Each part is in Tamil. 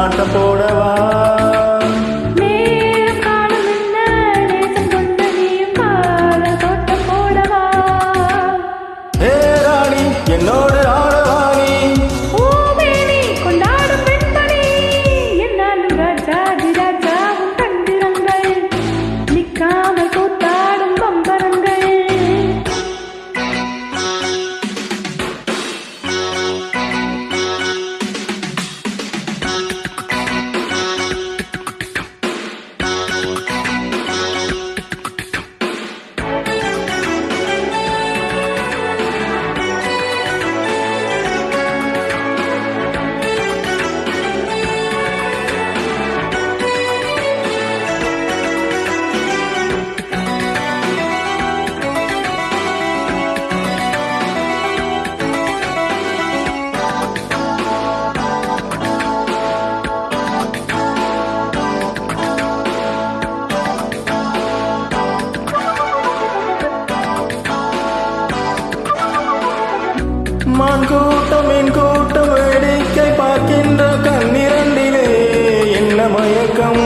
ஆட்டம் போடவா என்னோடு ஆடவாணி கொண்டாடும் பெண்மணி என்னாலும் ராஜாதி ராஜாவும் தந்திரங்கள் நிற்காமல் கூத்தாடும் பம்பரங்கள் மான் கூட்டம் என் கூட்டம் வேடிக்கை பார்க்கின்ற கண்ணிரண்டிலே என்ன மயக்கம்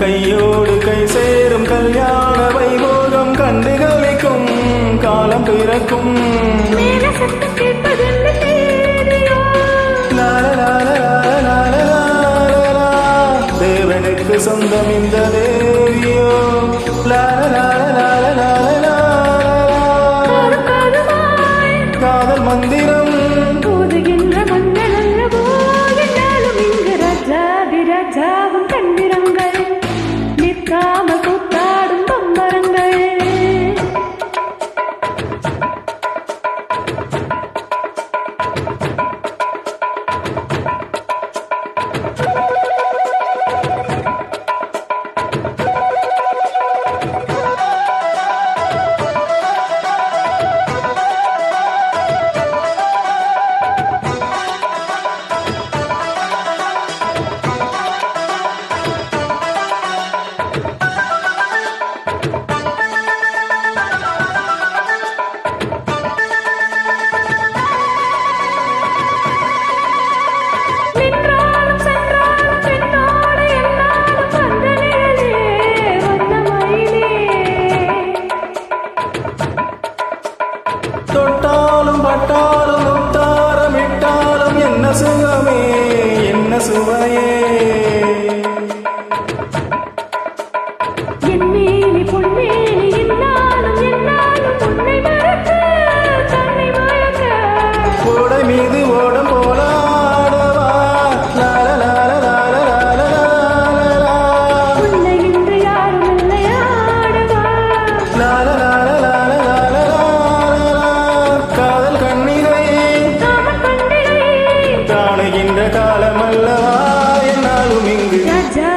கையோடு கை சேரும் கல்யாண வைபோகம் கண்டு களிக்கும் காலம் பிறக்கும் தேவனுக்கு சொந்தம் இந்த தேவியோ காதல் மந்திரம் போதுகின்ற மன்னனல்ல போகின்றாலும் இங்கு ராஜாதி ராஜாவும் தந்திரங்கள் நிற்காமல் கூத்தாடும் பம்பரங்கள் தொட்டாலும் பட்டாலும் முத்தாரம் இட்டாலும் என்ன சுகமே என்ன சுவையே என்மேனி பொன்மேனி என்னாலும் என்னாலும் உன்னை மறக்க தன்னை மறக்க ஓடை மீது ஓடம் போலாடவா உன்னை இன்று யாரும் இல்லையாடவா காதல் கண்ணீரை காமன் பண்டிகை காணுகின்ற காலமல்லவா என்னாலும் இங்கு ராஜா